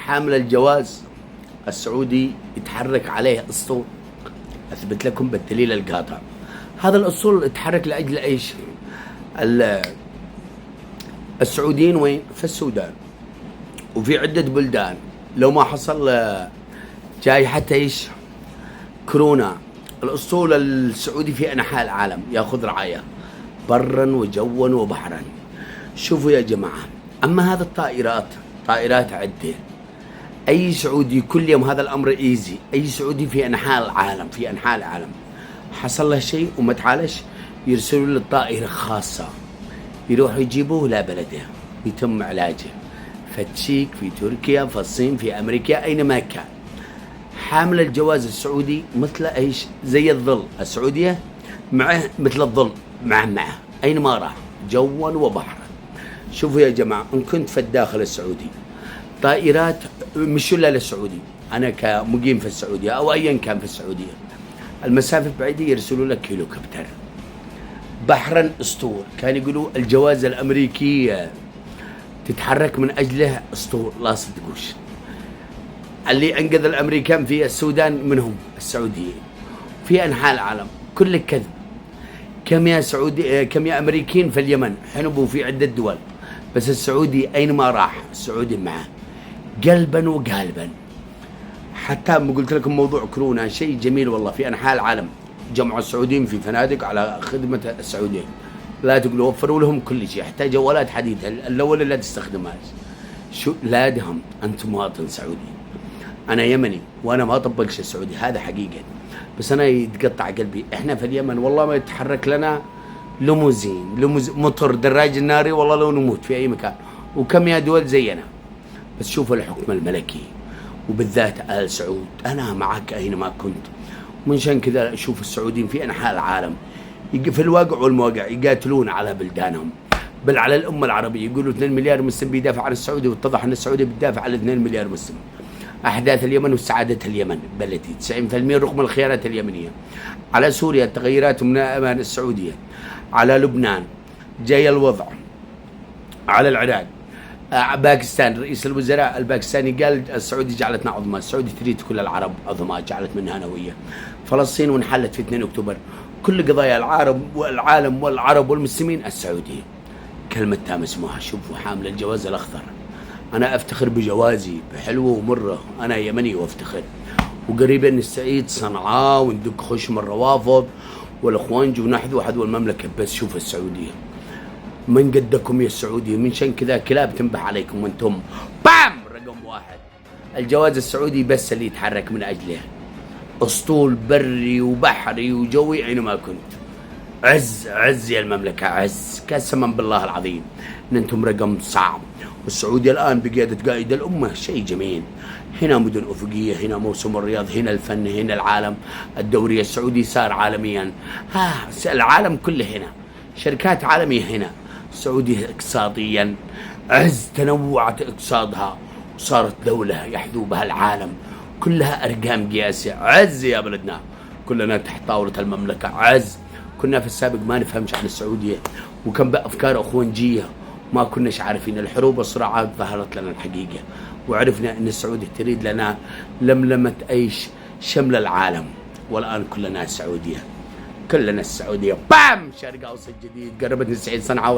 حامل الجواز السعودي يتحرك عليه اسطول. اثبت لكم بالدليل القاطع. هذا الاسطول يتحرك لاجل ايش؟ السعوديين وين؟ في السودان وفي عدة بلدان. لو ما حصل جائحة ايش؟ كورونا، الاسطول السعودي في انحاء العالم ياخذ رعاية برا وجوا وبحرا. شوفوا يا جماعة، اما هذه الطائرات طائرات عدة. اي سعودي كل يوم هذا الامر ايزي، اي سعودي في انحاء العالم حصل له شيء وما تعالج يرسلوا له الطائرة خاصة يروحوا يجيبوه لبلده يتم علاجه في التشيك، في تركيا، في الصين، في امريكا، اينما كان. حامل الجواز السعودي مثل ايش؟ زي الظل. السعودية معه مثل الظل، معه اينما راح جوا وبحرا. شوفوا يا جماعة، ان كنت في الداخل السعودي طائرات مش الا للسعودي، انا كمقيم في السعودية او ايا كان في السعودية المسافة بعيدة يرسلوا لك هليكوبتر. بحرا اسطول، كان يقولوا الجواز الامريكي تتحرك من اجله اسطول، لا صدقوش. اللي انقذ الامريكان في السودان منهم السعوديين في انحاء العالم، كل كذب. كم يا سعودي، كم يا امريكيين في اليمن حنبوا في عدة دول، بس السعودي اينما راح السعودي معه قلبا وقالبا. حتى ما قلت لكم موضوع كورونا شيء جميل والله، في انحاء العالم جمعوا السعوديين في فنادق على خدمة السعوديين. لا تقولوا وفروا لهم كل شيء، حتى جوالات حديثة الأول لا تستخدمها. شو لا دهم، أنت مواطن سعودي، أنا يمني وأنا ما أطبقش السعودي، هذا حقيقة. بس أنا يتقطع قلبي، إحنا في اليمن والله ما يتحرك لنا ليموزين مطر دراج الناري، والله لو نموت في أي مكان. وكم يا دول زينا. بس شوفوا الحكم الملكي وبالذات آل سعود، أنا معك أينما كنت. من شان كذا أشوف السعوديين في أنحاء العالم في الواقع والمواقع يقاتلون على بلدانهم، بل على الأمة العربية. يقولوا 2 مليار مسلم بيدافع عن السعودية، واتضح أن السعودية بتدافع على 2 مليار مسلم. أحداث اليمن وسعادة اليمن بلدي 90% رغم الخيانات اليمنية. على سوريا التغيرات من أمان السعودية. على لبنان جاي الوضع. على العراق. باكستان رئيس الوزراء الباكستاني قال السعودي جعلتنا عظمى، السعودي تريد كل العرب عظمى، جعلت منها نوية. فلسطين وانحلت في 2 أكتوبر. كل قضايا العالم والعرب والمسلمين السعودية. كلمة تام اسمها. شوفوا حامل الجواز الأخضر، أنا أفتخر بجوازي بحلوه ومره، أنا يمني وأفتخر. وقريبا نستعيد صنعاء وندق خشم الروافض والأخوان جو نحذو حذو المملكة. بس شوف السعودية من قدكم يا السعودية، من شان كذا كلاب تنبح عليكم وانتم بام رقم 1. الجواز السعودي بس اللي يتحرك من أجله اسطول بري وبحري وجوي اينما كنت. عز يا المملكة، عز قسما بالله العظيم ان انتم رقم صعب. والسعودية الان بقيادة قائد الامة شيء جميل. هنا مدن افقية، هنا موسم الرياض، هنا الفن، هنا العالم. الدوري السعودي صار عالميا، العالم كله هنا، شركات عالمية هنا. السعودية اقتصاديا عز، تنوعت اقتصادها وصارت دولة يحذو بها العالم، كلها أرقام قياسية. عز يا بلدنا، كلنا تحت طاولة المملكة. عز. كنا في السابق ما نفهمش عن السعودية، وكان بأفكار أخوانجية، ما كناش عارفين. الحروب والصراعات ظهرت لنا الحقيقة، وعرفنا أن السعودية تريد لنا لملمة أيش شمل العالم. والآن كلنا السعودية، كلنا السعودية. بام شرق أوسط جديد، قربت 90 صنعاء